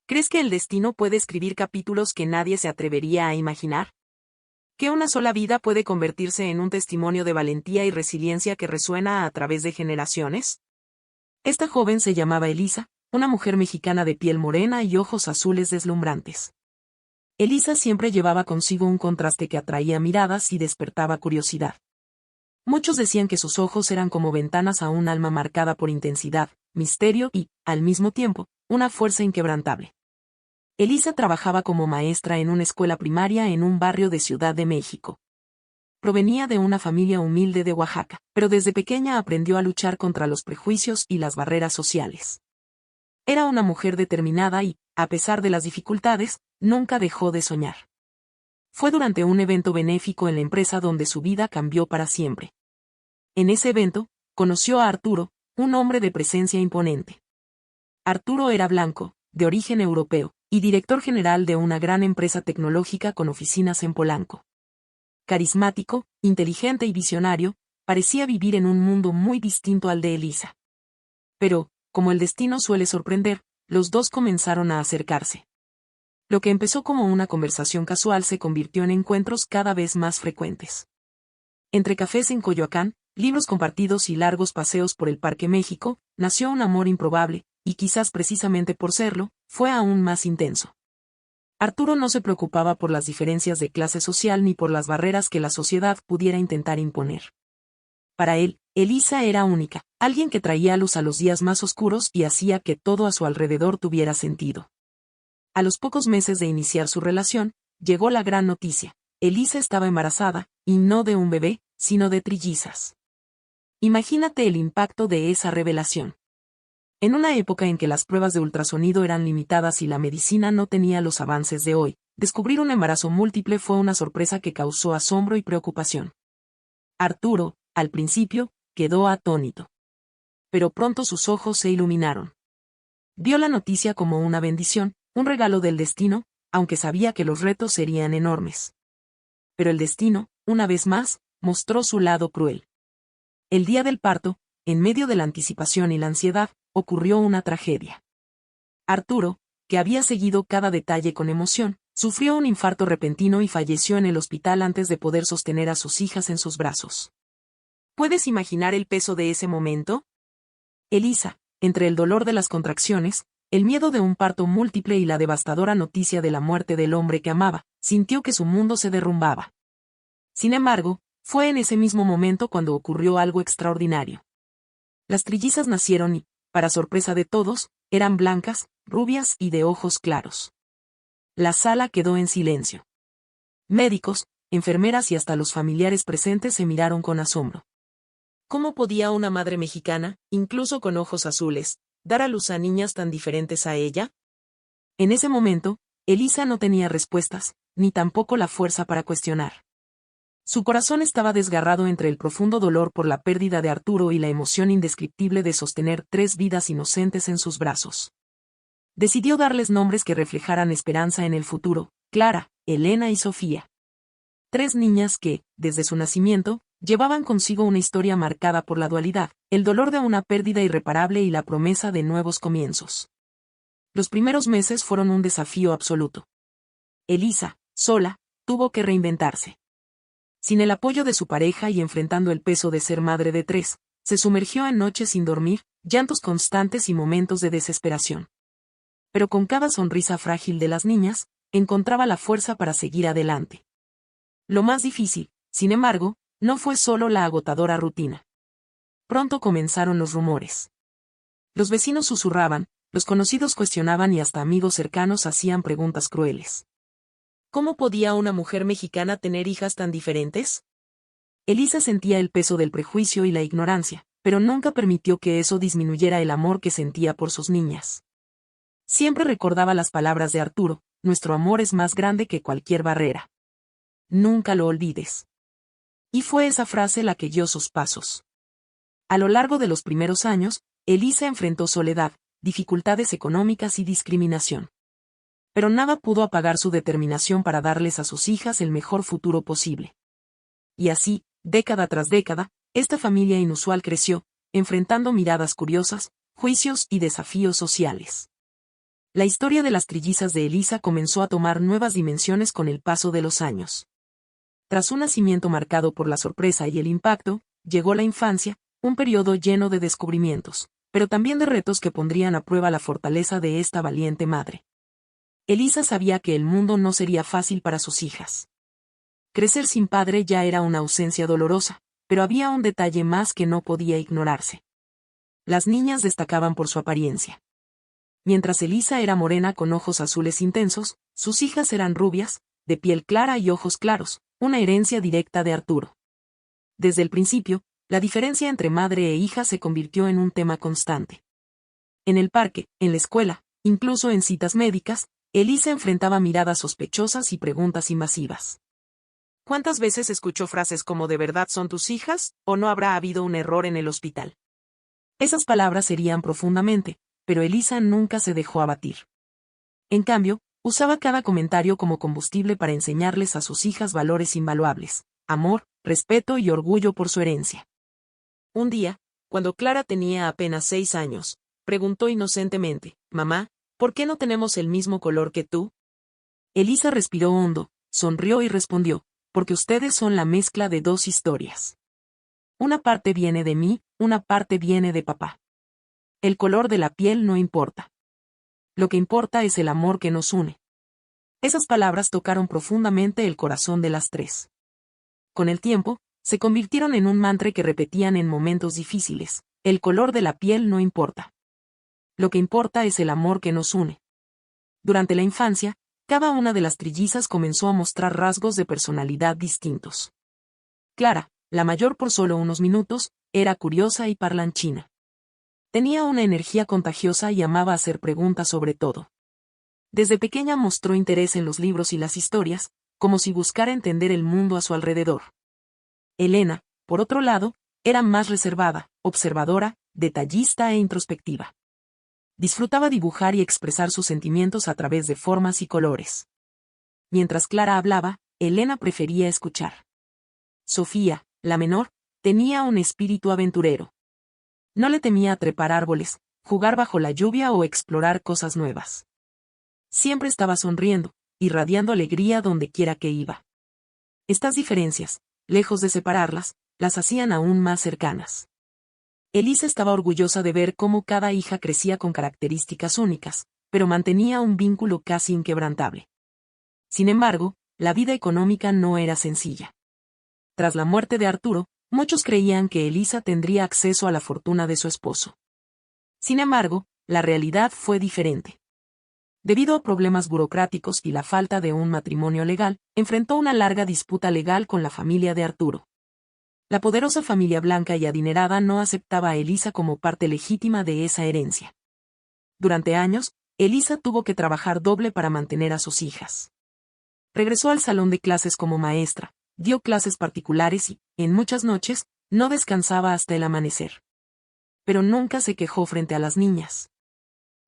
¿Crees que el destino puede escribir capítulos que nadie se atrevería a imaginar? ¿Que una sola vida puede convertirse en un testimonio de valentía y resiliencia que resuena a través de generaciones? Esta joven se llamaba Elisa, una mujer mexicana de piel morena y ojos azules deslumbrantes. Elisa siempre llevaba consigo un contraste que atraía miradas y despertaba curiosidad. Muchos decían que sus ojos eran como ventanas a un alma marcada por intensidad, misterio y, al mismo tiempo, una fuerza inquebrantable. Elisa trabajaba como maestra en una escuela primaria en un barrio de Ciudad de México. Provenía de una familia humilde de Oaxaca, pero desde pequeña aprendió a luchar contra los prejuicios y las barreras sociales. Era una mujer determinada y, a pesar de las dificultades, nunca dejó de soñar. Fue durante un evento benéfico en la empresa donde su vida cambió para siempre. En ese evento, conoció a Arturo, un hombre de presencia imponente. Arturo era blanco, de origen europeo, y director general de una gran empresa tecnológica con oficinas en Polanco. Carismático, inteligente y visionario, parecía vivir en un mundo muy distinto al de Elisa. Pero, como el destino suele sorprender, los dos comenzaron a acercarse. Lo que empezó como una conversación casual se convirtió en encuentros cada vez más frecuentes. Entre cafés en Coyoacán, libros compartidos y largos paseos por el Parque México, nació un amor improbable, y quizás precisamente por serlo, fue aún más intenso. Arturo no se preocupaba por las diferencias de clase social ni por las barreras que la sociedad pudiera intentar imponer. Para él, Elisa era única, alguien que traía luz a los días más oscuros y hacía que todo a su alrededor tuviera sentido. A los pocos meses de iniciar su relación, llegó la gran noticia: Elisa estaba embarazada, y no de un bebé, sino de trillizas. Imagínate el impacto de esa revelación. En una época en que las pruebas de ultrasonido eran limitadas y la medicina no tenía los avances de hoy, descubrir un embarazo múltiple fue una sorpresa que causó asombro y preocupación. Arturo, al principio, quedó atónito. Pero pronto sus ojos se iluminaron. Vio la noticia como una bendición, un regalo del destino, aunque sabía que los retos serían enormes. Pero el destino, una vez más, mostró su lado cruel. El día del parto, en medio de la anticipación y la ansiedad, ocurrió una tragedia. Arturo, que había seguido cada detalle con emoción, sufrió un infarto repentino y falleció en el hospital antes de poder sostener a sus hijas en sus brazos. ¿Puedes imaginar el peso de ese momento? Elisa, entre el dolor de las contracciones, el miedo de un parto múltiple y la devastadora noticia de la muerte del hombre que amaba, sintió que su mundo se derrumbaba. Sin embargo, fue en ese mismo momento cuando ocurrió algo extraordinario. Las trillizas nacieron y, para sorpresa de todos, eran blancas, rubias y de ojos claros. La sala quedó en silencio. Médicos, enfermeras y hasta los familiares presentes se miraron con asombro. ¿Cómo podía una madre mexicana, incluso con ojos azules, dar a luz a niñas tan diferentes a ella? En ese momento, Elisa no tenía respuestas, ni tampoco la fuerza para cuestionar. Su corazón estaba desgarrado entre el profundo dolor por la pérdida de Arturo y la emoción indescriptible de sostener 3 vidas inocentes en sus brazos. Decidió darles nombres que reflejaran esperanza en el futuro: Clara, Elena y Sofía. 3 niñas que, desde su nacimiento, llevaban consigo una historia marcada por la dualidad, el dolor de una pérdida irreparable y la promesa de nuevos comienzos. Los primeros meses fueron un desafío absoluto. Elisa, sola, tuvo que reinventarse. Sin el apoyo de su pareja y enfrentando el peso de ser madre de 3, se sumergió en noches sin dormir, llantos constantes y momentos de desesperación. Pero con cada sonrisa frágil de las niñas, encontraba la fuerza para seguir adelante. Lo más difícil, sin embargo, no fue solo la agotadora rutina. Pronto comenzaron los rumores. Los vecinos susurraban, los conocidos cuestionaban y hasta amigos cercanos hacían preguntas crueles. ¿Cómo podía una mujer mexicana tener hijas tan diferentes? Elisa sentía el peso del prejuicio y la ignorancia, pero nunca permitió que eso disminuyera el amor que sentía por sus niñas. Siempre recordaba las palabras de Arturo: nuestro amor es más grande que cualquier barrera. Nunca lo olvides. Y fue esa frase la que guió sus pasos. A lo largo de los primeros años, Elisa enfrentó soledad, dificultades económicas y discriminación. Pero nada pudo apagar su determinación para darles a sus hijas el mejor futuro posible. Y así, década tras década, esta familia inusual creció, enfrentando miradas curiosas, juicios y desafíos sociales. La historia de las trillizas de Elisa comenzó a tomar nuevas dimensiones con el paso de los años. Tras un nacimiento marcado por la sorpresa y el impacto, llegó la infancia, un periodo lleno de descubrimientos, pero también de retos que pondrían a prueba la fortaleza de esta valiente madre. Elisa sabía que el mundo no sería fácil para sus hijas. Crecer sin padre ya era una ausencia dolorosa, pero había un detalle más que no podía ignorarse. Las niñas destacaban por su apariencia. Mientras Elisa era morena con ojos azules intensos, sus hijas eran rubias, de piel clara y ojos claros, una herencia directa de Arturo. Desde el principio, la diferencia entre madre e hija se convirtió en un tema constante. En el parque, en la escuela, incluso en citas médicas, Elisa enfrentaba miradas sospechosas y preguntas invasivas. ¿Cuántas veces escuchó frases como ¿de verdad son tus hijas? ¿O no habrá habido un error en el hospital? Esas palabras herían profundamente, pero Elisa nunca se dejó abatir. En cambio, usaba cada comentario como combustible para enseñarles a sus hijas valores invaluables: amor, respeto y orgullo por su herencia. Un día, cuando Clara tenía apenas 6 años, preguntó inocentemente: «Mamá, ¿por qué no tenemos el mismo color que tú?» Elisa respiró hondo, sonrió y respondió: «Porque ustedes son la mezcla de dos historias. Una parte viene de mí, una parte viene de papá. El color de la piel no importa. Lo que importa es el amor que nos une». Esas palabras tocaron profundamente el corazón de las tres. Con el tiempo, se convirtieron en un mantra que repetían en momentos difíciles: el color de la piel no importa. Lo que importa es el amor que nos une. Durante la infancia, cada una de las trillizas comenzó a mostrar rasgos de personalidad distintos. Clara, la mayor por solo unos minutos, era curiosa y parlanchina. Tenía una energía contagiosa y amaba hacer preguntas sobre todo. Desde pequeña mostró interés en los libros y las historias, como si buscara entender el mundo a su alrededor. Elena, por otro lado, era más reservada, observadora, detallista e introspectiva. Disfrutaba dibujar y expresar sus sentimientos a través de formas y colores. Mientras Clara hablaba, Elena prefería escuchar. Sofía, la menor, tenía un espíritu aventurero. No le temía trepar árboles, jugar bajo la lluvia o explorar cosas nuevas. Siempre estaba sonriendo, irradiando alegría donde quiera que iba. Estas diferencias, lejos de separarlas, las hacían aún más cercanas. Elisa estaba orgullosa de ver cómo cada hija crecía con características únicas, pero mantenía un vínculo casi inquebrantable. Sin embargo, la vida económica no era sencilla. Tras la muerte de Arturo, muchos creían que Elisa tendría acceso a la fortuna de su esposo. Sin embargo, la realidad fue diferente. Debido a problemas burocráticos y la falta de un matrimonio legal, enfrentó una larga disputa legal con la familia de Arturo. La poderosa familia blanca y adinerada no aceptaba a Elisa como parte legítima de esa herencia. Durante años, Elisa tuvo que trabajar doble para mantener a sus hijas. Regresó al salón de clases como maestra, dio clases particulares y, en muchas noches, no descansaba hasta el amanecer. Pero nunca se quejó frente a las niñas.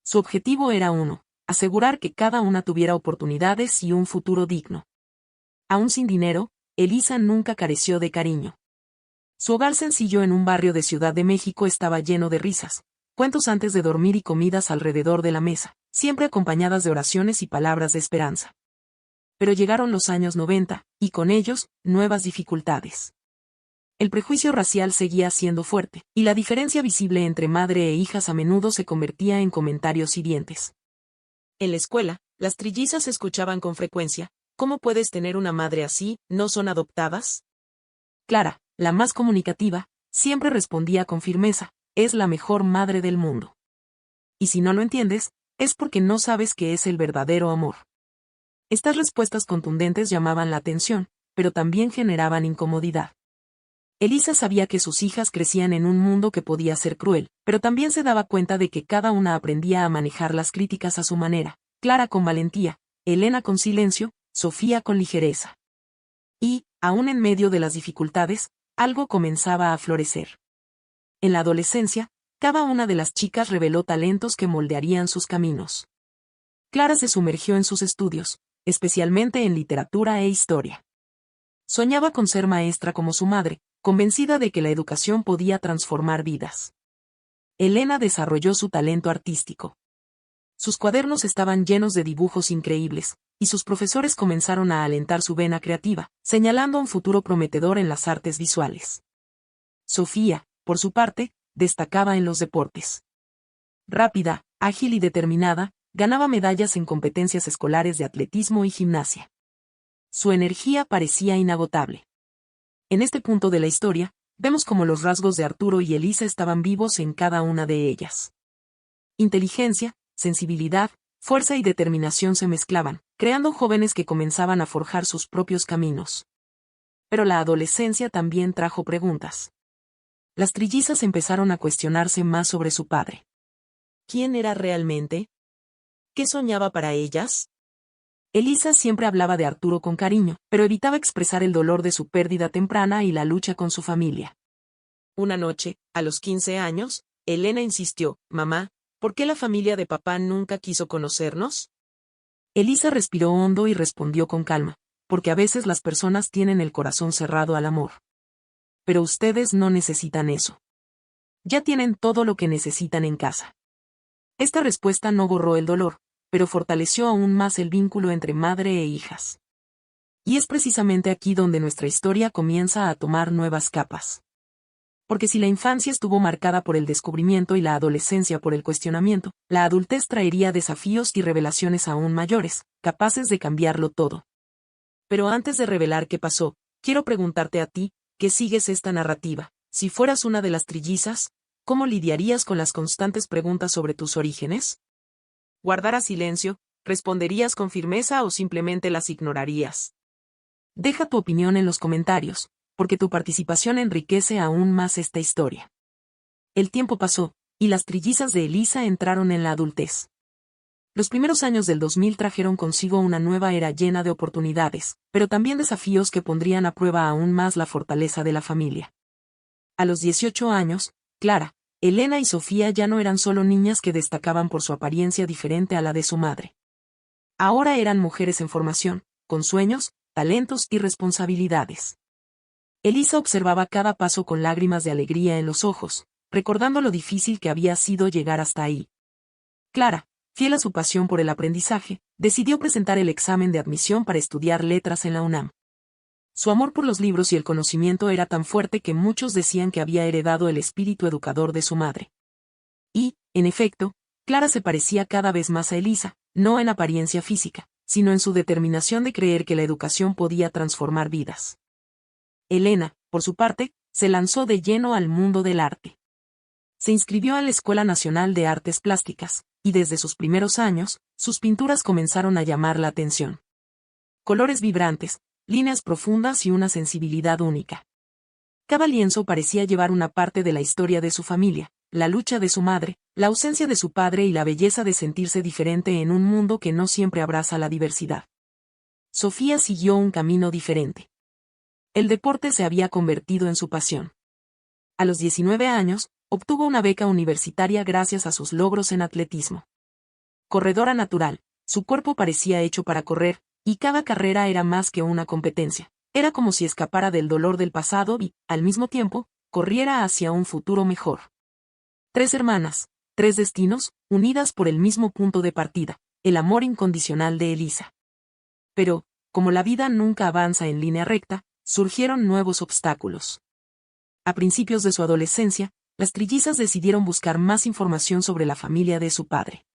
Su objetivo era uno: asegurar que cada una tuviera oportunidades y un futuro digno. Aún sin dinero, Elisa nunca careció de cariño. Su hogar sencillo en un barrio de Ciudad de México estaba lleno de risas, cuentos antes de dormir y comidas alrededor de la mesa, siempre acompañadas de oraciones y palabras de esperanza. Pero llegaron los años 90, y con ellos, nuevas dificultades. El prejuicio racial seguía siendo fuerte, y la diferencia visible entre madre e hijas a menudo se convertía en comentarios hirientes. En la escuela, las trillizas escuchaban con frecuencia: «¿Cómo puedes tener una madre así? ¿No son adoptadas?». Clara, la más comunicativa, siempre respondía con firmeza: «Es la mejor madre del mundo. Y si no lo entiendes, es porque no sabes qué es el verdadero amor». Estas respuestas contundentes llamaban la atención, pero también generaban incomodidad. Elisa sabía que sus hijas crecían en un mundo que podía ser cruel, pero también se daba cuenta de que cada una aprendía a manejar las críticas a su manera: Clara con valentía, Elena con silencio, Sofía con ligereza. Y, aún en medio de las dificultades, algo comenzaba a florecer. En la adolescencia, cada una de las chicas reveló talentos que moldearían sus caminos. Clara se sumergió en sus estudios, especialmente en literatura e historia. Soñaba con ser maestra como su madre, convencida de que la educación podía transformar vidas. Elena desarrolló su talento artístico. Sus cuadernos estaban llenos de dibujos increíbles, y sus profesores comenzaron a alentar su vena creativa, señalando un futuro prometedor en las artes visuales. Sofía, por su parte, destacaba en los deportes. Rápida, ágil y determinada, ganaba medallas en competencias escolares de atletismo y gimnasia. Su energía parecía inagotable. En este punto de la historia, vemos cómo los rasgos de Arturo y Elisa estaban vivos en cada una de ellas. Inteligencia, sensibilidad, fuerza y determinación se mezclaban, creando jóvenes que comenzaban a forjar sus propios caminos. Pero la adolescencia también trajo preguntas. Las trillizas empezaron a cuestionarse más sobre su padre. ¿Quién era realmente? ¿Qué soñaba para ellas? Elisa siempre hablaba de Arturo con cariño, pero evitaba expresar el dolor de su pérdida temprana y la lucha con su familia. Una noche, a los 15 años, Elena insistió: «Mamá, ¿por qué la familia de papá nunca quiso conocernos?». Elisa respiró hondo y respondió con calma: «Porque a veces las personas tienen el corazón cerrado al amor. Pero ustedes no necesitan eso. Ya tienen todo lo que necesitan en casa». Esta respuesta no borró el dolor, pero fortaleció aún más el vínculo entre madre e hijas. Y es precisamente aquí donde nuestra historia comienza a tomar nuevas capas. Porque si la infancia estuvo marcada por el descubrimiento y la adolescencia por el cuestionamiento, la adultez traería desafíos y revelaciones aún mayores, capaces de cambiarlo todo. Pero antes de revelar qué pasó, quiero preguntarte a ti, que sigues esta narrativa: si fueras una de las trillizas, ¿cómo lidiarías con las constantes preguntas sobre tus orígenes? ¿Guardarás silencio, responderías con firmeza o simplemente las ignorarías? Deja tu opinión en los comentarios, porque tu participación enriquece aún más esta historia. El tiempo pasó, y las trillizas de Elisa entraron en la adultez. Los primeros años del 2000 trajeron consigo una nueva era llena de oportunidades, pero también desafíos que pondrían a prueba aún más la fortaleza de la familia. A los 18 años, Clara, Elena y Sofía ya no eran solo niñas que destacaban por su apariencia diferente a la de su madre. Ahora eran mujeres en formación, con sueños, talentos y responsabilidades. Elisa observaba cada paso con lágrimas de alegría en los ojos, recordando lo difícil que había sido llegar hasta ahí. Clara, fiel a su pasión por el aprendizaje, decidió presentar el examen de admisión para estudiar letras en la UNAM. Su amor por los libros y el conocimiento era tan fuerte que muchos decían que había heredado el espíritu educador de su madre. Y, en efecto, Clara se parecía cada vez más a Elisa, no en apariencia física, sino en su determinación de creer que la educación podía transformar vidas. Elena, por su parte, se lanzó de lleno al mundo del arte. Se inscribió a la Escuela Nacional de Artes Plásticas, y desde sus primeros años, sus pinturas comenzaron a llamar la atención. Colores vibrantes, líneas profundas y una sensibilidad única. Cada lienzo parecía llevar una parte de la historia de su familia, la lucha de su madre, la ausencia de su padre y la belleza de sentirse diferente en un mundo que no siempre abraza la diversidad. Sofía siguió un camino diferente. El deporte se había convertido en su pasión. A los 19 años, obtuvo una beca universitaria gracias a sus logros en atletismo. Corredora natural, su cuerpo parecía hecho para correr, y cada carrera era más que una competencia. Era como si escapara del dolor del pasado y, al mismo tiempo, corriera hacia un futuro mejor. 3 hermanas, 3 destinos, unidas por el mismo punto de partida, el amor incondicional de Elisa. Pero, como la vida nunca avanza en línea recta, surgieron nuevos obstáculos. A principios de su adolescencia, las trillizas decidieron buscar más información sobre la familia de su padre.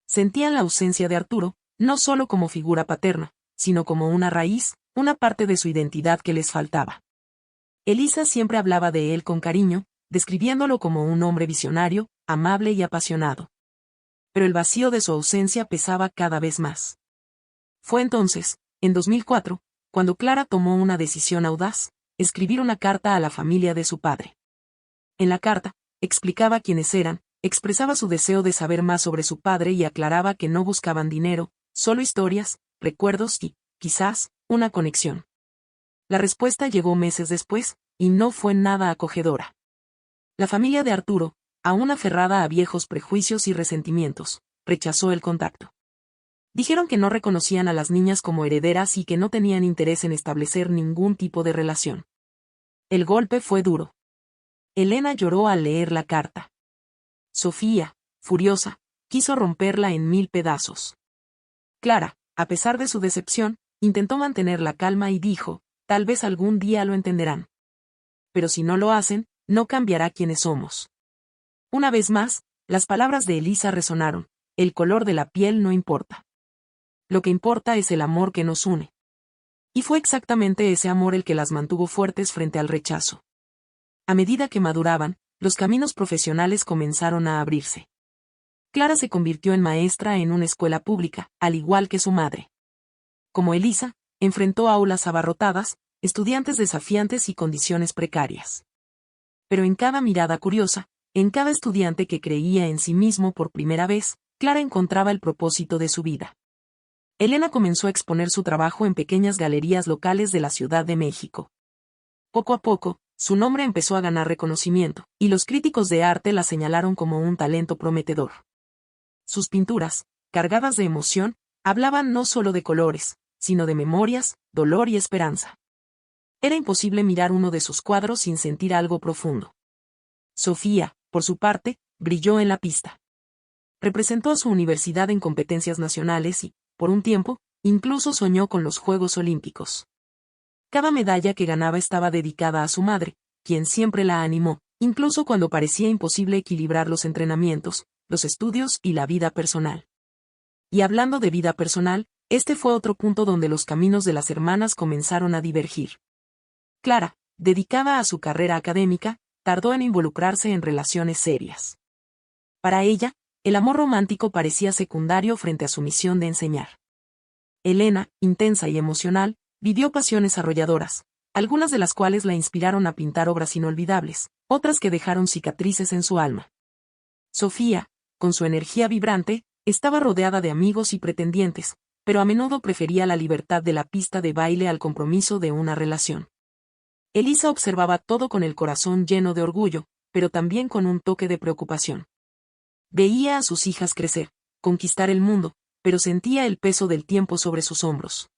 Sentían la ausencia de Arturo, no solo como figura paterna, sino como una raíz, una parte de su identidad que les faltaba. Elisa siempre hablaba de él con cariño, describiéndolo como un hombre visionario, amable y apasionado. Pero el vacío de su ausencia pesaba cada vez más. Fue entonces, en 2004, cuando Clara tomó una decisión audaz: escribir una carta a la familia de su padre. En la carta, explicaba quiénes eran, expresaba su deseo de saber más sobre su padre y aclaraba que no buscaban dinero, solo historias, recuerdos y, quizás, una conexión. La respuesta llegó meses después, y no fue nada acogedora. La familia de Arturo, aún aferrada a viejos prejuicios y resentimientos, rechazó el contacto. Dijeron que no reconocían a las niñas como herederas y que no tenían interés en establecer ningún tipo de relación. El golpe fue duro. Elena lloró al leer la carta. Sofía, furiosa, quiso romperla en 1000 pedazos. Clara, a pesar de su decepción, intentó mantener la calma y dijo, tal vez algún día lo entenderán. Pero si no lo hacen, no cambiará quiénes somos. Una vez más, las palabras de Elisa resonaron, el color de la piel no importa. Lo que importa es el amor que nos une. Y fue exactamente ese amor el que las mantuvo fuertes frente al rechazo. A medida que maduraban, los caminos profesionales comenzaron a abrirse. Clara se convirtió en maestra en una escuela pública, al igual que su madre. Como Elisa, enfrentó aulas abarrotadas, estudiantes desafiantes y condiciones precarias. Pero en cada mirada curiosa, en cada estudiante que creía en sí mismo por primera vez, Clara encontraba el propósito de su vida. Elena comenzó a exponer su trabajo en pequeñas galerías locales de la Ciudad de México. Poco a poco, su nombre empezó a ganar reconocimiento, y los críticos de arte la señalaron como un talento prometedor. Sus pinturas, cargadas de emoción, hablaban no solo de colores, sino de memorias, dolor y esperanza. Era imposible mirar uno de sus cuadros sin sentir algo profundo. Sofía, por su parte, brilló en la pista. Representó a su universidad en competencias nacionales y, por un tiempo, incluso soñó con los Juegos Olímpicos. Cada medalla que ganaba estaba dedicada a su madre, quien siempre la animó, incluso cuando parecía imposible equilibrar los entrenamientos, los estudios y la vida personal. Y hablando de vida personal, este fue otro punto donde los caminos de las hermanas comenzaron a divergir. Clara, dedicada a su carrera académica, tardó en involucrarse en relaciones serias. Para ella, el amor romántico parecía secundario frente a su misión de enseñar. Elena, intensa y emocional, vivió pasiones arrolladoras, algunas de las cuales la inspiraron a pintar obras inolvidables, otras que dejaron cicatrices en su alma. Sofía, con su energía vibrante, estaba rodeada de amigos y pretendientes, pero a menudo prefería la libertad de la pista de baile al compromiso de una relación. Elisa observaba todo con el corazón lleno de orgullo, pero también con un toque de preocupación. Veía a sus hijas crecer, conquistar el mundo, pero sentía el peso del tiempo sobre sus hombros.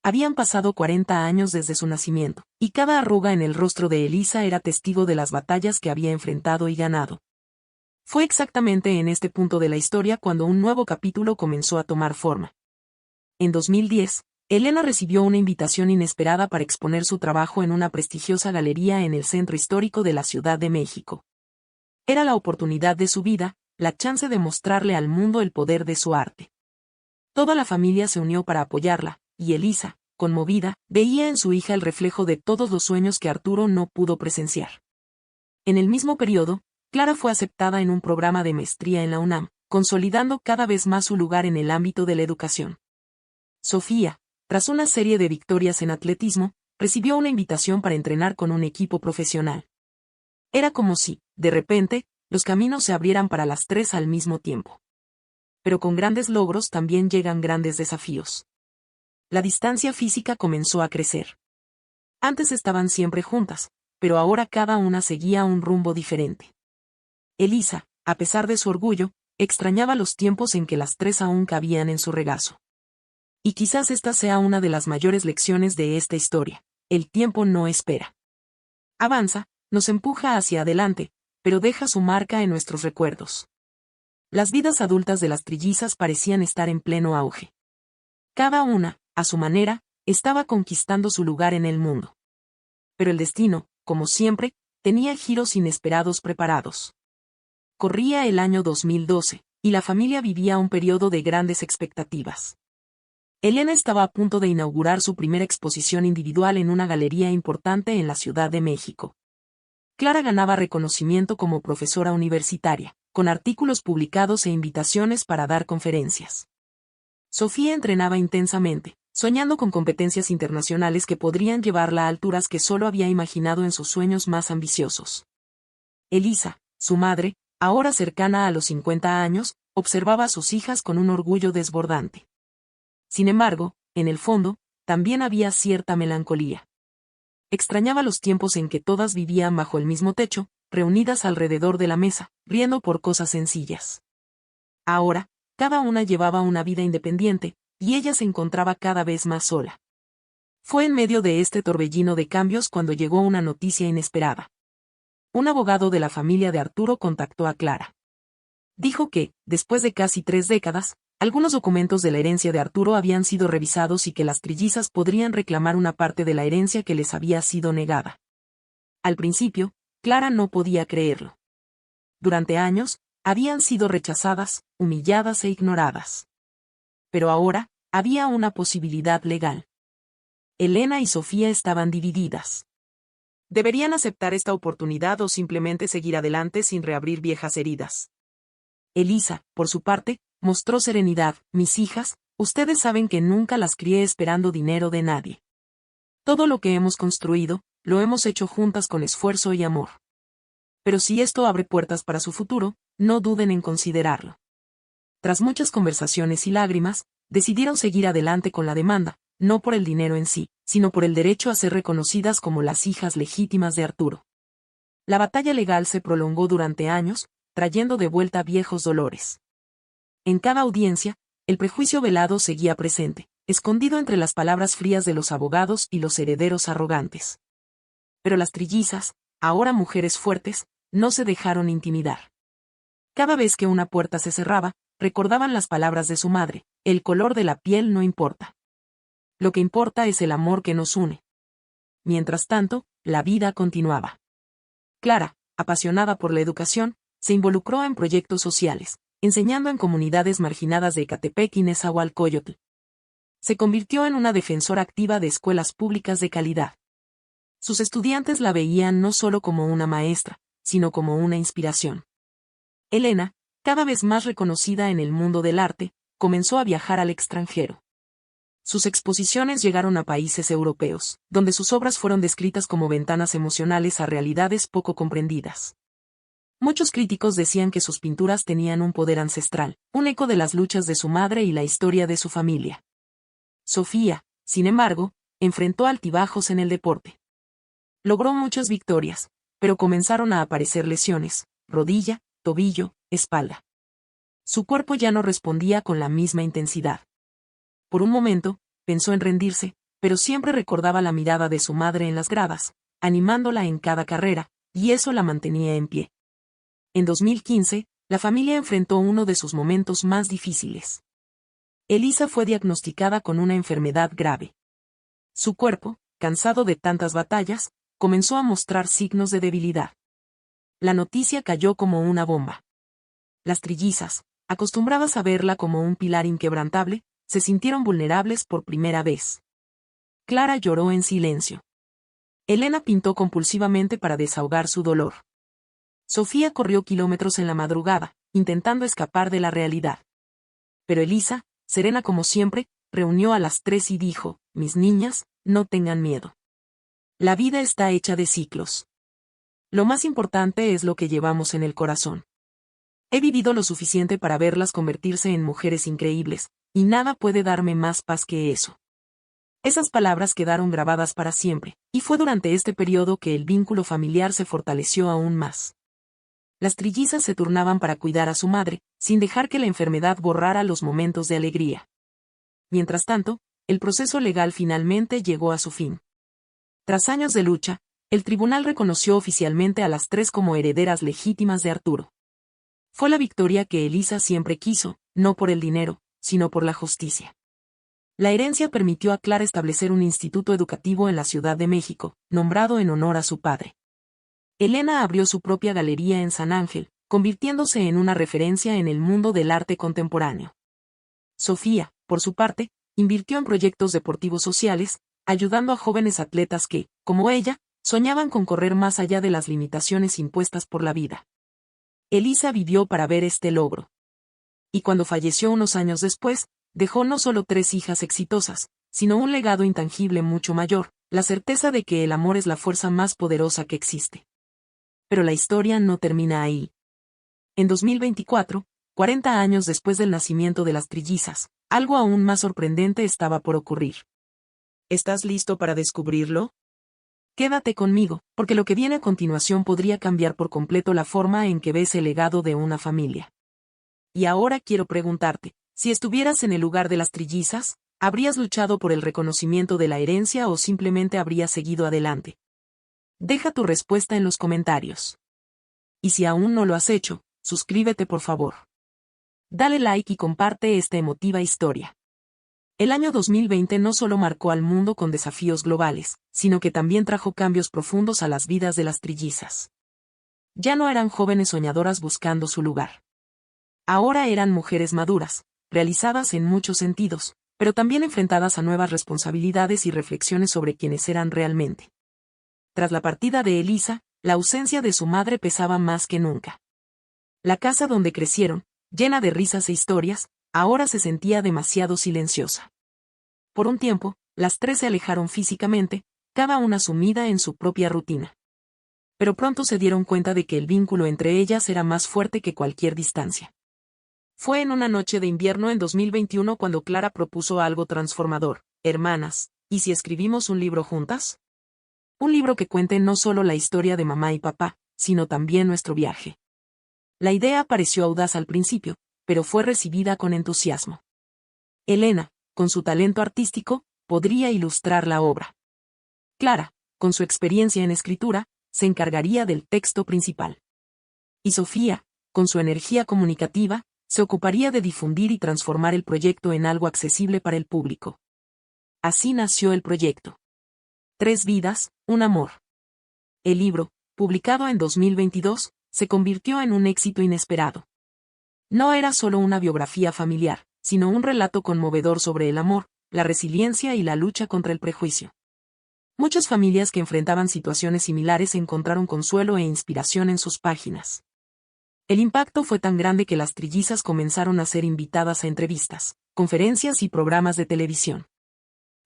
Habían pasado 40 años desde su nacimiento, y cada arruga en el rostro de Elisa era testigo de las batallas que había enfrentado y ganado. Fue exactamente en este punto de la historia cuando un nuevo capítulo comenzó a tomar forma. En 2010, Elena recibió una invitación inesperada para exponer su trabajo en una prestigiosa galería en el centro histórico de la Ciudad de México. Era la oportunidad de su vida, la chance de mostrarle al mundo el poder de su arte. Toda la familia se unió para apoyarla, y Elisa, conmovida, veía en su hija el reflejo de todos los sueños que Arturo no pudo presenciar. En el mismo periodo, Clara fue aceptada en un programa de maestría en la UNAM, consolidando cada vez más su lugar en el ámbito de la educación. Sofía, tras una serie de victorias en atletismo, recibió una invitación para entrenar con un equipo profesional. Era como si, de repente, los caminos se abrieran para las tres al mismo tiempo. Pero con grandes logros también llegan grandes desafíos. La distancia física comenzó a crecer. Antes estaban siempre juntas, pero ahora cada una seguía un rumbo diferente. Elisa, a pesar de su orgullo, extrañaba los tiempos en que las tres aún cabían en su regazo. Y quizás esta sea una de las mayores lecciones de esta historia: el tiempo no espera. Avanza, nos empuja hacia adelante, pero deja su marca en nuestros recuerdos. Las vidas adultas de las trillizas parecían estar en pleno auge. Cada una, a su manera, estaba conquistando su lugar en el mundo. Pero el destino, como siempre, tenía giros inesperados preparados. Corría el año 2012, y la familia vivía un periodo de grandes expectativas. Elena estaba a punto de inaugurar su primera exposición individual en una galería importante en la Ciudad de México. Clara ganaba reconocimiento como profesora universitaria, con artículos publicados e invitaciones para dar conferencias. Sofía entrenaba intensamente, soñando con competencias internacionales que podrían llevarla a alturas que solo había imaginado en sus sueños más ambiciosos. Elisa, su madre, ahora cercana a los 50 años, observaba a sus hijas con un orgullo desbordante. Sin embargo, en el fondo, también había cierta melancolía. Extrañaba los tiempos en que todas vivían bajo el mismo techo, reunidas alrededor de la mesa, riendo por cosas sencillas. Ahora, cada una llevaba una vida independiente, y ella se encontraba cada vez más sola. Fue en medio de este torbellino de cambios cuando llegó una noticia inesperada. Un abogado de la familia de Arturo contactó a Clara. Dijo que, después de casi 3 décadas, algunos documentos de la herencia de Arturo habían sido revisados y que las trillizas podrían reclamar una parte de la herencia que les había sido negada. Al principio, Clara no podía creerlo. Durante años, habían sido rechazadas, humilladas e ignoradas. Pero ahora, había una posibilidad legal. Elena y Sofía estaban divididas. ¿Deberían aceptar esta oportunidad o simplemente seguir adelante sin reabrir viejas heridas? Elisa, por su parte, mostró serenidad. Mis hijas, ustedes saben que nunca las crié esperando dinero de nadie. Todo lo que hemos construido, lo hemos hecho juntas con esfuerzo y amor. Pero si esto abre puertas para su futuro, no duden en considerarlo. Tras muchas conversaciones y lágrimas, decidieron seguir adelante con la demanda, no por el dinero en sí, sino por el derecho a ser reconocidas como las hijas legítimas de Arturo. La batalla legal se prolongó durante años, trayendo de vuelta viejos dolores. En cada audiencia, el prejuicio velado seguía presente, escondido entre las palabras frías de los abogados y los herederos arrogantes. Pero las trillizas, ahora mujeres fuertes, no se dejaron intimidar. Cada vez que una puerta se cerraba, recordaban las palabras de su madre: el color de la piel no importa. Lo que importa es el amor que nos une. Mientras tanto, la vida continuaba. Clara, apasionada por la educación, se involucró en proyectos sociales, enseñando en comunidades marginadas de Ecatepec y Nezahualcóyotl. Se convirtió en una defensora activa de escuelas públicas de calidad. Sus estudiantes la veían no solo como una maestra, sino como una inspiración. Elena, cada vez más reconocida en el mundo del arte, comenzó a viajar al extranjero. Sus exposiciones llegaron a países europeos, donde sus obras fueron descritas como ventanas emocionales a realidades poco comprendidas. Muchos críticos decían que sus pinturas tenían un poder ancestral, un eco de las luchas de su madre y la historia de su familia. Sofía, sin embargo, enfrentó altibajos en el deporte. Logró muchas victorias, pero comenzaron a aparecer lesiones: rodilla, tobillo, espalda. Su cuerpo ya no respondía con la misma intensidad. Por un momento, pensó en rendirse, pero siempre recordaba la mirada de su madre en las gradas, animándola en cada carrera, y eso la mantenía en pie. En 2015, la familia enfrentó uno de sus momentos más difíciles. Elisa fue diagnosticada con una enfermedad grave. Su cuerpo, cansado de tantas batallas, comenzó a mostrar signos de debilidad. La noticia cayó como una bomba. Las trillizas, acostumbradas a verla como un pilar inquebrantable, se sintieron vulnerables por primera vez. Clara lloró en silencio. Elena pintó compulsivamente para desahogar su dolor. Sofía corrió kilómetros en la madrugada, intentando escapar de la realidad. Pero Elisa, serena como siempre, reunió a las 3 y dijo: mis niñas, no tengan miedo. La vida está hecha de ciclos. Lo más importante es lo que llevamos en el corazón. He vivido lo suficiente para verlas convertirse en mujeres increíbles, y nada puede darme más paz que eso. Esas palabras quedaron grabadas para siempre, y fue durante este periodo que el vínculo familiar se fortaleció aún más. Las trillizas se turnaban para cuidar a su madre, sin dejar que la enfermedad borrara los momentos de alegría. Mientras tanto, el proceso legal finalmente llegó a su fin. Tras años de lucha, el tribunal reconoció oficialmente a las 3 como herederas legítimas de Arturo. Fue la victoria que Elisa siempre quiso, no por el dinero, sino por la justicia. La herencia permitió a Clara establecer un instituto educativo en la Ciudad de México, nombrado en honor a su padre. Elena abrió su propia galería en San Ángel, convirtiéndose en una referencia en el mundo del arte contemporáneo. Sofía, por su parte, invirtió en proyectos deportivos sociales, ayudando a jóvenes atletas que, como ella, soñaban con correr más allá de las limitaciones impuestas por la vida. Elisa vivió para ver este logro. Y cuando falleció unos años después, dejó no solo 3 hijas exitosas, sino un legado intangible mucho mayor: la certeza de que el amor es la fuerza más poderosa que existe. Pero la historia no termina ahí. En 2024, 40 años después del nacimiento de las trillizas, algo aún más sorprendente estaba por ocurrir. ¿Estás listo para descubrirlo? Quédate conmigo, porque lo que viene a continuación podría cambiar por completo la forma en que ves el legado de una familia. Y ahora quiero preguntarte, si estuvieras en el lugar de las trillizas, ¿habrías luchado por el reconocimiento de la herencia o simplemente habrías seguido adelante? Deja tu respuesta en los comentarios. Y si aún no lo has hecho, suscríbete por favor. Dale like y comparte esta emotiva historia. El año 2020 no solo marcó al mundo con desafíos globales, sino que también trajo cambios profundos a las vidas de las trillizas. Ya no eran jóvenes soñadoras buscando su lugar. Ahora eran mujeres maduras, realizadas en muchos sentidos, pero también enfrentadas a nuevas responsabilidades y reflexiones sobre quiénes eran realmente. Tras la partida de Elisa, la ausencia de su madre pesaba más que nunca. La casa donde crecieron, llena de risas e historias, ahora se sentía demasiado silenciosa. Por un tiempo, las tres se alejaron físicamente, cada una sumida en su propia rutina. Pero pronto se dieron cuenta de que el vínculo entre ellas era más fuerte que cualquier distancia. Fue en una noche de invierno en 2021 cuando Clara propuso algo transformador: hermanas, ¿y si escribimos un libro juntas? Un libro que cuente no solo la historia de mamá y papá, sino también nuestro viaje. La idea pareció audaz al principio, pero fue recibida con entusiasmo. Elena, con su talento artístico, podría ilustrar la obra. Clara, con su experiencia en escritura, se encargaría del texto principal. Y Sofía, con su energía comunicativa, se ocuparía de difundir y transformar el proyecto en algo accesible para el público. Así nació el proyecto. 3 vidas, un amor. El libro, publicado en 2022, se convirtió en un éxito inesperado. No era solo una biografía familiar, sino un relato conmovedor sobre el amor, la resiliencia y la lucha contra el prejuicio. Muchas familias que enfrentaban situaciones similares encontraron consuelo e inspiración en sus páginas. El impacto fue tan grande que las trillizas comenzaron a ser invitadas a entrevistas, conferencias y programas de televisión.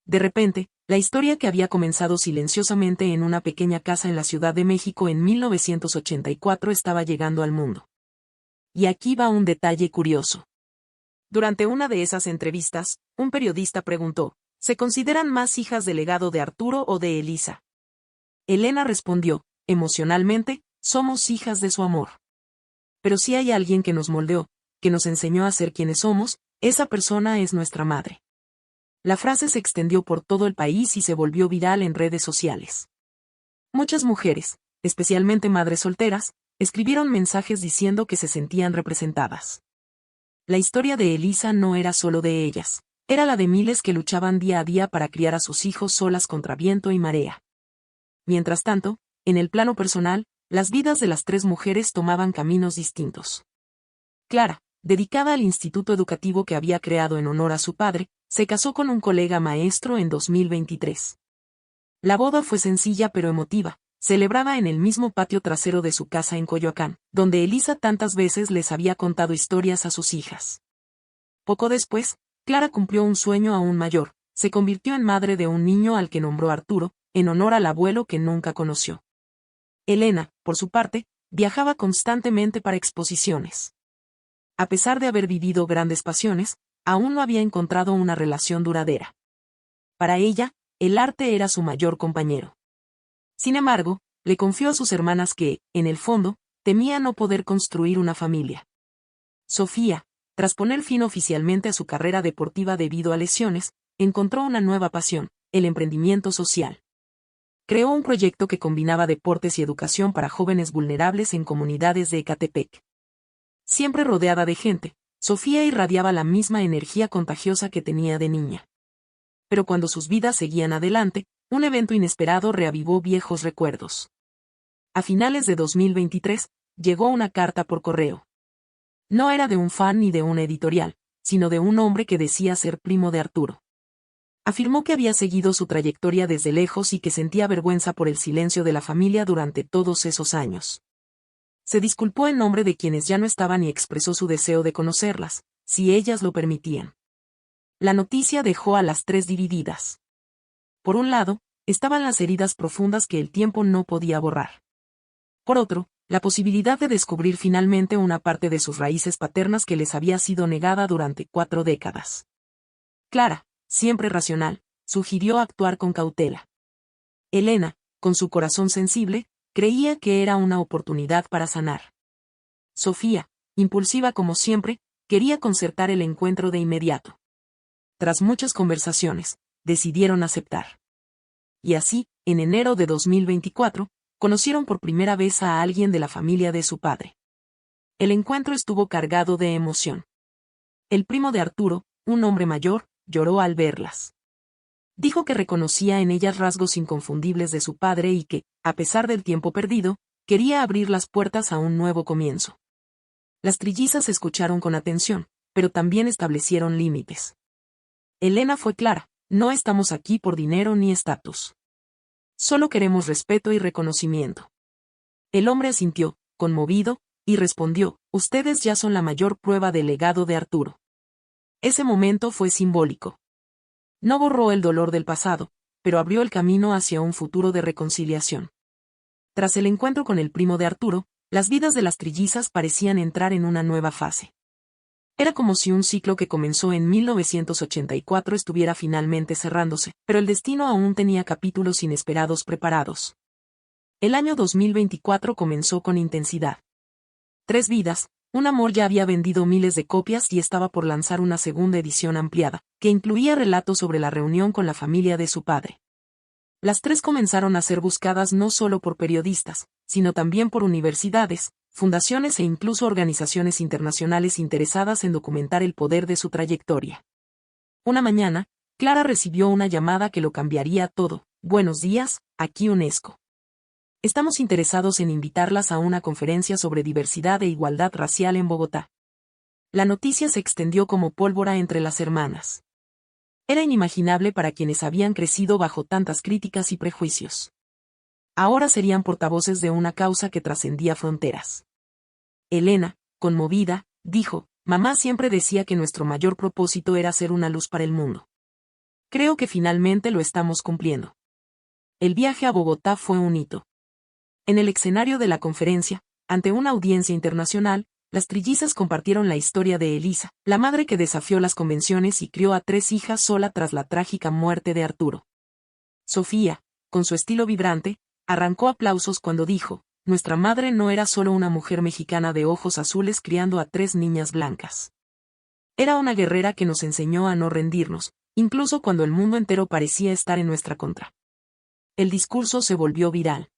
De repente, la historia que había comenzado silenciosamente en una pequeña casa en la Ciudad de México en 1984 estaba llegando al mundo. Y aquí va un detalle curioso. Durante una de esas entrevistas, un periodista preguntó: ¿se consideran más hijas del legado de Arturo o de Elisa? Elena respondió: emocionalmente, somos hijas de su amor. Pero si hay alguien que nos moldeó, que nos enseñó a ser quienes somos, esa persona es nuestra madre. La frase se extendió por todo el país y se volvió viral en redes sociales. Muchas mujeres, especialmente madres solteras, escribieron mensajes diciendo que se sentían representadas. La historia de Elisa no era solo de ellas, era la de miles que luchaban día a día para criar a sus hijos solas contra viento y marea. Mientras tanto, en el plano personal, las vidas de las 3 mujeres tomaban caminos distintos. Clara, dedicada al instituto educativo que había creado en honor a su padre, se casó con un colega maestro en 2023. La boda fue sencilla pero emotiva, celebrada en el mismo patio trasero de su casa en Coyoacán, donde Elisa tantas veces les había contado historias a sus hijas. Poco después, Clara cumplió un sueño aún mayor: se convirtió en madre de un niño al que nombró Arturo, en honor al abuelo que nunca conoció. Elena, por su parte, viajaba constantemente para exposiciones. A pesar de haber vivido grandes pasiones, aún no había encontrado una relación duradera. Para ella, el arte era su mayor compañero. Sin embargo, le confió a sus hermanas que, en el fondo, temía no poder construir una familia. Sofía, tras poner fin oficialmente a su carrera deportiva debido a lesiones, encontró una nueva pasión: el emprendimiento social. Creó un proyecto que combinaba deportes y educación para jóvenes vulnerables en comunidades de Ecatepec. Siempre rodeada de gente, Sofía irradiaba la misma energía contagiosa que tenía de niña. Pero cuando sus vidas seguían adelante, un evento inesperado reavivó viejos recuerdos. A finales de 2023, llegó una carta por correo. No era de un fan ni de una editorial, sino de un hombre que decía ser primo de Arturo. Afirmó que había seguido su trayectoria desde lejos y que sentía vergüenza por el silencio de la familia durante todos esos años. Se disculpó en nombre de quienes ya no estaban y expresó su deseo de conocerlas, si ellas lo permitían. La noticia dejó a las 3 divididas. Por un lado, estaban las heridas profundas que el tiempo no podía borrar. Por otro, la posibilidad de descubrir finalmente una parte de sus raíces paternas que les había sido negada durante 4 décadas. Clara, siempre racional, sugirió actuar con cautela. Elena, con su corazón sensible, creía que era una oportunidad para sanar. Sofía, impulsiva como siempre, quería concertar el encuentro de inmediato. Tras muchas conversaciones, decidieron aceptar. Y así, en enero de 2024, conocieron por primera vez a alguien de la familia de su padre. El encuentro estuvo cargado de emoción. El primo de Arturo, un hombre mayor, lloró al verlas. Dijo que reconocía en ellas rasgos inconfundibles de su padre y que, a pesar del tiempo perdido, quería abrir las puertas a un nuevo comienzo. Las trillizas escucharon con atención, pero también establecieron límites. Elena fue clara: no estamos aquí por dinero ni estatus. Solo queremos respeto y reconocimiento. El hombre asintió, conmovido, y respondió: ustedes ya son la mayor prueba del legado de Arturo. Ese momento fue simbólico. No borró el dolor del pasado, pero abrió el camino hacia un futuro de reconciliación. Tras el encuentro con el primo de Arturo, las vidas de las trillizas parecían entrar en una nueva fase. Era como si un ciclo que comenzó en 1984 estuviera finalmente cerrándose, pero el destino aún tenía capítulos inesperados preparados. El año 2024 comenzó con intensidad. 3 vidas, un amor ya había vendido miles de copias y estaba por lanzar una segunda edición ampliada, que incluía relatos sobre la reunión con la familia de su padre. Las 3 comenzaron a ser buscadas no solo por periodistas, sino también por universidades, fundaciones e incluso organizaciones internacionales interesadas en documentar el poder de su trayectoria. Una mañana, Clara recibió una llamada que lo cambiaría todo. Buenos días, aquí UNESCO. Estamos interesados en invitarlas a una conferencia sobre diversidad e igualdad racial en Bogotá. La noticia se extendió como pólvora entre las hermanas. Era inimaginable para quienes habían crecido bajo tantas críticas y prejuicios. Ahora serían portavoces de una causa que trascendía fronteras. Elena, conmovida, dijo: mamá siempre decía que nuestro mayor propósito era ser una luz para el mundo. Creo que finalmente lo estamos cumpliendo. El viaje a Bogotá fue un hito. En el escenario de la conferencia, ante una audiencia internacional, las trillizas compartieron la historia de Elisa, la madre que desafió las convenciones y crió a 3 hijas sola tras la trágica muerte de Arturo. Sofía, con su estilo vibrante, arrancó aplausos cuando dijo: nuestra madre no era solo una mujer mexicana de ojos azules criando a 3 niñas blancas. Era una guerrera que nos enseñó a no rendirnos, incluso cuando el mundo entero parecía estar en nuestra contra. El discurso se volvió viral.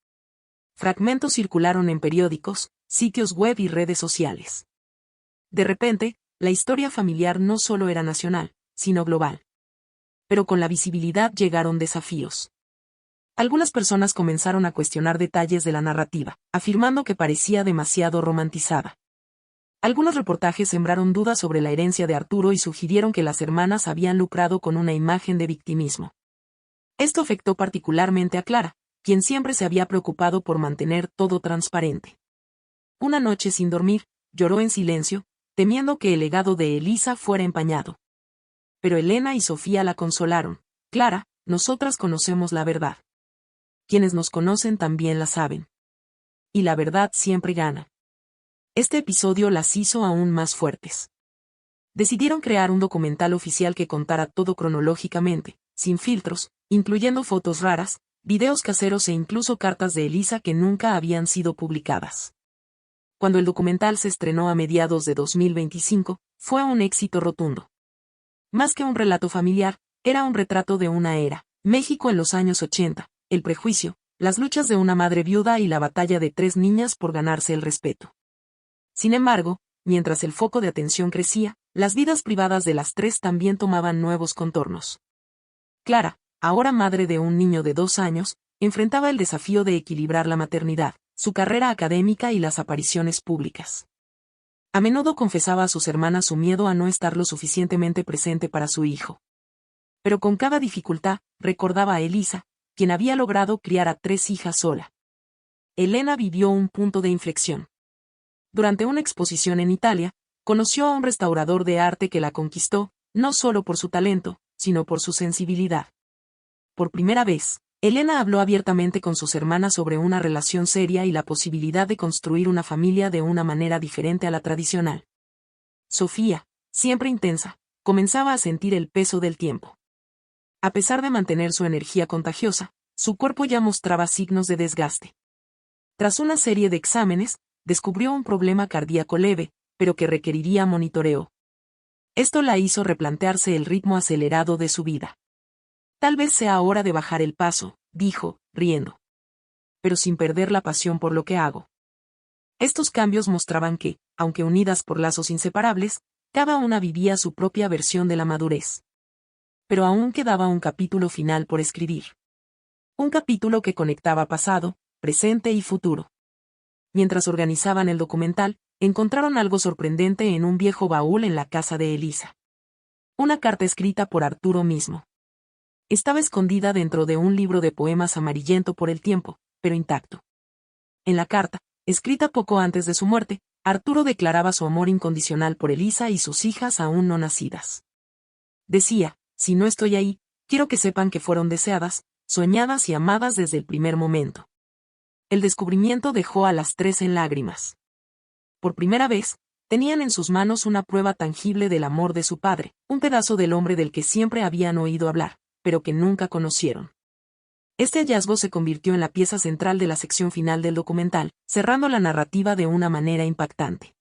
Fragmentos circularon en periódicos, sitios web y redes sociales. De repente, la historia familiar no solo era nacional, sino global. Pero con la visibilidad llegaron desafíos. Algunas personas comenzaron a cuestionar detalles de la narrativa, afirmando que parecía demasiado romantizada. Algunos reportajes sembraron dudas sobre la herencia de Arturo y sugirieron que las hermanas habían lucrado con una imagen de victimismo. Esto afectó particularmente a Clara, quien siempre se había preocupado por mantener todo transparente. Una noche sin dormir, lloró en silencio, temiendo que el legado de Elisa fuera empañado. Pero Elena y Sofía la consolaron: Clara, nosotras conocemos la verdad. Quienes nos conocen también la saben. Y la verdad siempre gana. Este episodio las hizo aún más fuertes. Decidieron crear un documental oficial que contara todo cronológicamente, sin filtros, incluyendo fotos raras, videos caseros e incluso cartas de Elisa que nunca habían sido publicadas. Cuando el documental se estrenó a mediados de 2025, fue un éxito rotundo. Más que un relato familiar, era un retrato de una era, México en los años 80, el prejuicio, las luchas de una madre viuda y la batalla de 3 niñas por ganarse el respeto. Sin embargo, mientras el foco de atención crecía, las vidas privadas de las 3 también tomaban nuevos contornos. Clara, ahora madre de un niño de 2 años, enfrentaba el desafío de equilibrar la maternidad, su carrera académica y las apariciones públicas. A menudo confesaba a sus hermanas su miedo a no estar lo suficientemente presente para su hijo. Pero con cada dificultad, recordaba a Elisa, quien había logrado criar a 3 hijas sola. Elena vivió un punto de inflexión. Durante una exposición en Italia, conoció a un restaurador de arte que la conquistó, no solo por su talento, sino por su sensibilidad. Por primera vez, Elena habló abiertamente con sus hermanas sobre una relación seria y la posibilidad de construir una familia de una manera diferente a la tradicional. Sofía, siempre intensa, comenzaba a sentir el peso del tiempo. A pesar de mantener su energía contagiosa, su cuerpo ya mostraba signos de desgaste. Tras una serie de exámenes, descubrió un problema cardíaco leve, pero que requeriría monitoreo. Esto la hizo replantearse el ritmo acelerado de su vida. Tal vez sea hora de bajar el paso, dijo, riendo. Pero sin perder la pasión por lo que hago. Estos cambios mostraban que, aunque unidas por lazos inseparables, Cada una vivía su propia versión de la madurez. Pero aún quedaba un capítulo final por escribir. Un capítulo que conectaba pasado, presente y futuro. Mientras organizaban el documental, encontraron algo sorprendente en un viejo baúl en la casa de Elisa. Una carta escrita por Arturo mismo. Estaba escondida dentro de un libro de poemas amarillento por el tiempo, pero intacto. En la carta, escrita poco antes de su muerte, Arturo declaraba su amor incondicional por Elisa y sus hijas aún no nacidas. Decía: si no estoy ahí, quiero que sepan que fueron deseadas, soñadas y amadas desde el primer momento. El descubrimiento dejó a las tres en lágrimas. Por primera vez, tenían en sus manos una prueba tangible del amor de su padre, un pedazo del hombre del que siempre habían oído hablar, pero que nunca conocieron. Este hallazgo se convirtió en la pieza central de la sección final del documental, cerrando la narrativa de una manera impactante.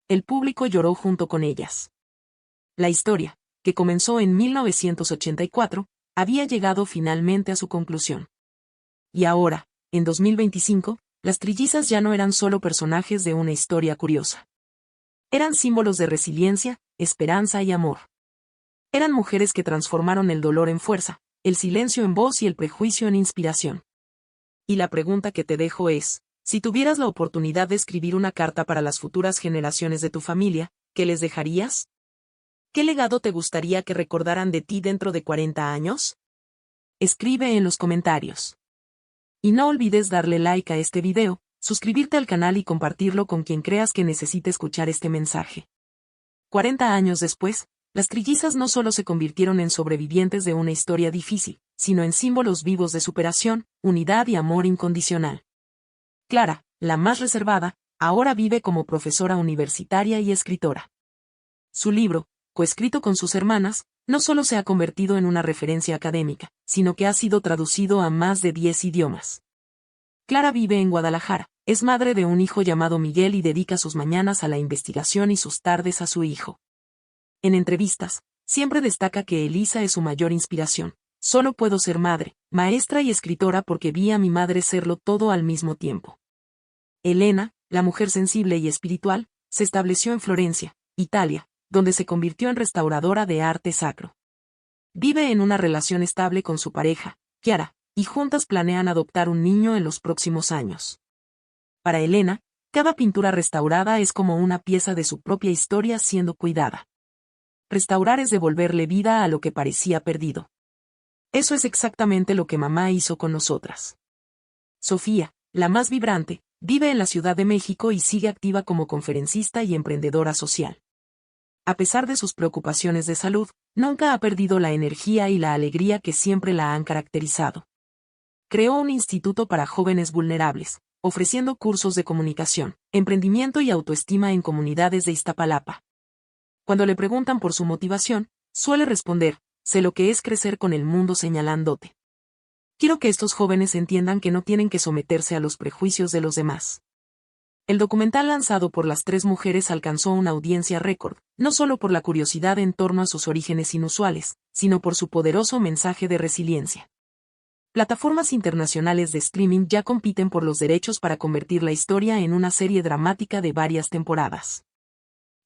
El público lloró junto con ellas. La historia, que comenzó en 1984, había llegado finalmente a su conclusión. Y ahora, en 2025, las trillizas ya no eran solo personajes de una historia curiosa. Eran símbolos de resiliencia, esperanza y amor. Eran mujeres que transformaron el dolor en fuerza, el silencio en voz y el prejuicio en inspiración. Y la pregunta que te dejo es: si tuvieras la oportunidad de escribir una carta para las futuras generaciones de tu familia, ¿qué les dejarías? ¿Qué legado te gustaría que recordaran de ti dentro de 40 años? Escribe en los comentarios. Y no olvides darle like a este video, suscribirte al canal y compartirlo con quien creas que necesite escuchar este mensaje. 40 años después, las trillizas no solo se convirtieron en sobrevivientes de una historia difícil, sino en símbolos vivos de superación, unidad y amor incondicional. Clara, la más reservada, ahora vive como profesora universitaria y escritora. Su libro, coescrito con sus hermanas, no solo se ha convertido en una referencia académica, sino que ha sido traducido a más de 10 idiomas. Clara vive en Guadalajara, es madre de un hijo llamado Miguel y dedica sus mañanas a la investigación y sus tardes a su hijo. En entrevistas, siempre destaca que Elisa es su mayor inspiración. Solo puedo ser madre, maestra y escritora porque vi a mi madre serlo todo al mismo tiempo. Elena, la mujer sensible y espiritual, se estableció en Florencia, Italia, donde se convirtió en restauradora de arte sacro. Vive en una relación estable con su pareja, Chiara, y juntas planean adoptar un niño en los próximos años. Para Elena, cada pintura restaurada es como una pieza de su propia historia siendo cuidada. Restaurar es devolverle vida a lo que parecía perdido. Eso es exactamente lo que mamá hizo con nosotras. Sofía, la más vibrante, vive en la Ciudad de México y sigue activa como conferencista y emprendedora social. A pesar de sus preocupaciones de salud, nunca ha perdido la energía y la alegría que siempre la han caracterizado. Creó un instituto para jóvenes vulnerables, ofreciendo cursos de comunicación, emprendimiento y autoestima en comunidades de Iztapalapa. Cuando le preguntan por su motivación, suele responder: sé lo que es crecer con el mundo señalándote. Quiero que estos jóvenes entiendan que no tienen que someterse a los prejuicios de los demás. El documental lanzado por las tres mujeres alcanzó una audiencia récord, no solo por la curiosidad en torno a sus orígenes inusuales, sino por su poderoso mensaje de resiliencia. Plataformas internacionales de streaming ya compiten por los derechos para convertir la historia en una serie dramática de varias temporadas.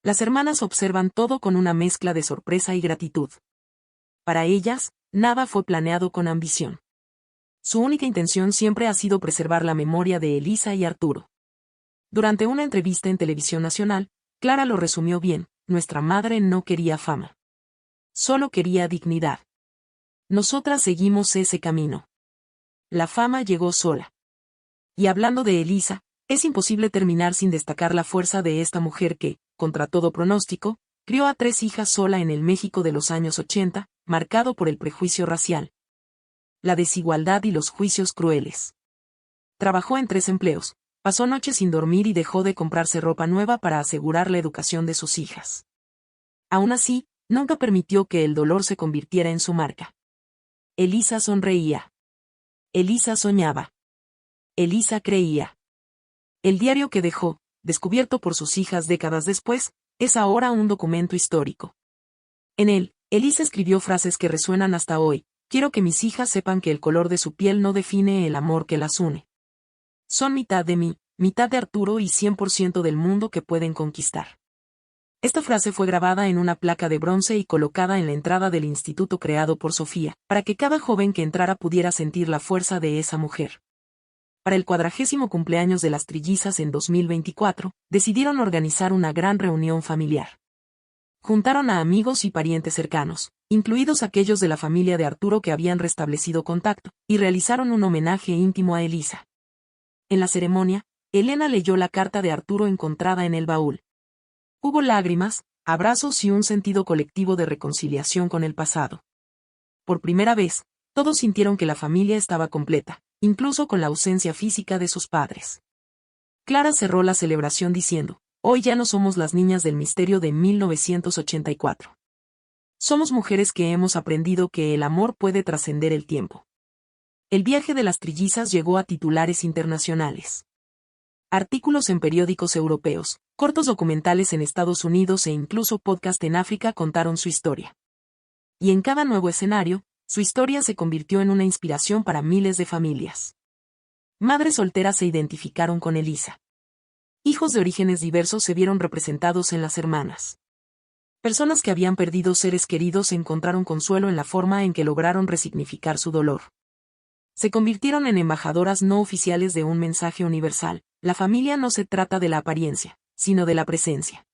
Las hermanas observan todo con una mezcla de sorpresa y gratitud. Para ellas, nada fue planeado con ambición. Su única intención siempre ha sido preservar la memoria de Elisa y Arturo. Durante una entrevista en Televisión Nacional, Clara lo resumió bien: nuestra madre no quería fama. Solo quería dignidad. Nosotras seguimos ese camino. La fama llegó sola. Y hablando de Elisa, es imposible terminar sin destacar la fuerza de esta mujer que, contra todo pronóstico, crió a 3 hijas sola en el México de los años 80, marcado por el prejuicio racial, la desigualdad y los juicios crueles. Trabajó en 3 empleos, pasó noches sin dormir y dejó de comprarse ropa nueva para asegurar la educación de sus hijas. Aún así, nunca permitió que el dolor se convirtiera en su marca. Elisa sonreía. Elisa soñaba. Elisa creía. El diario que dejó, descubierto por sus hijas décadas después, es ahora un documento histórico. En él, Elisa escribió frases que resuenan hasta hoy: quiero que mis hijas sepan que el color de su piel no define el amor que las une. Son mitad de mí, mitad de Arturo y 100% del mundo que pueden conquistar. Esta frase fue grabada en una placa de bronce y colocada en la entrada del instituto creado por Sofía, para que cada joven que entrara pudiera sentir la fuerza de esa mujer. Para el 40º cumpleaños de las trillizas en 2024, decidieron organizar una gran reunión familiar. Juntaron a amigos y parientes cercanos, incluidos aquellos de la familia de Arturo que habían restablecido contacto, y realizaron un homenaje íntimo a Elisa. En la ceremonia, Elena leyó la carta de Arturo encontrada en el baúl. Hubo lágrimas, abrazos y un sentido colectivo de reconciliación con el pasado. Por primera vez, todos sintieron que la familia estaba completa, incluso con la ausencia física de sus padres. Clara cerró la celebración diciendo: hoy ya no somos las niñas del misterio de 1984. Somos mujeres que hemos aprendido que el amor puede trascender el tiempo. El viaje de las trillizas llegó a titulares internacionales. Artículos en periódicos europeos, cortos documentales en Estados Unidos e incluso podcast en África contaron su historia. Y en cada nuevo escenario, su historia se convirtió en una inspiración para miles de familias. Madres solteras se identificaron con Elisa. Hijos de orígenes diversos se vieron representados en las hermanas. Personas que habían perdido seres queridos encontraron consuelo en la forma en que lograron resignificar su dolor. Se convirtieron en embajadoras no oficiales de un mensaje universal: la familia no se trata de la apariencia, sino de la presencia.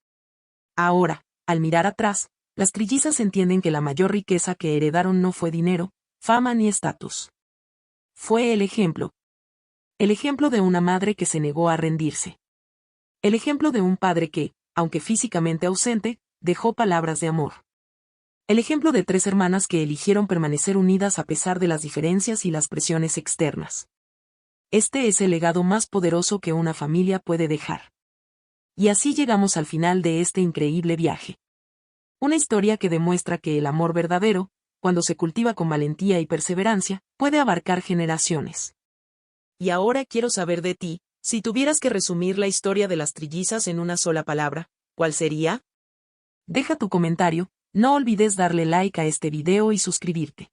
Ahora, al mirar atrás, las trillizas entienden que la mayor riqueza que heredaron no fue dinero, fama ni estatus. Fue el ejemplo. El ejemplo de una madre que se negó a rendirse. El ejemplo de un padre que, aunque físicamente ausente, dejó palabras de amor. El ejemplo de 3 hermanas que eligieron permanecer unidas a pesar de las diferencias y las presiones externas. Este es el legado más poderoso que una familia puede dejar. Y así llegamos al final de este increíble viaje. Una historia que demuestra que el amor verdadero, cuando se cultiva con valentía y perseverancia, puede abarcar generaciones. Y ahora quiero saber de ti: si tuvieras que resumir la historia de las trillizas en una sola palabra, ¿cuál sería? Deja tu comentario, no olvides darle like a este video y suscribirte.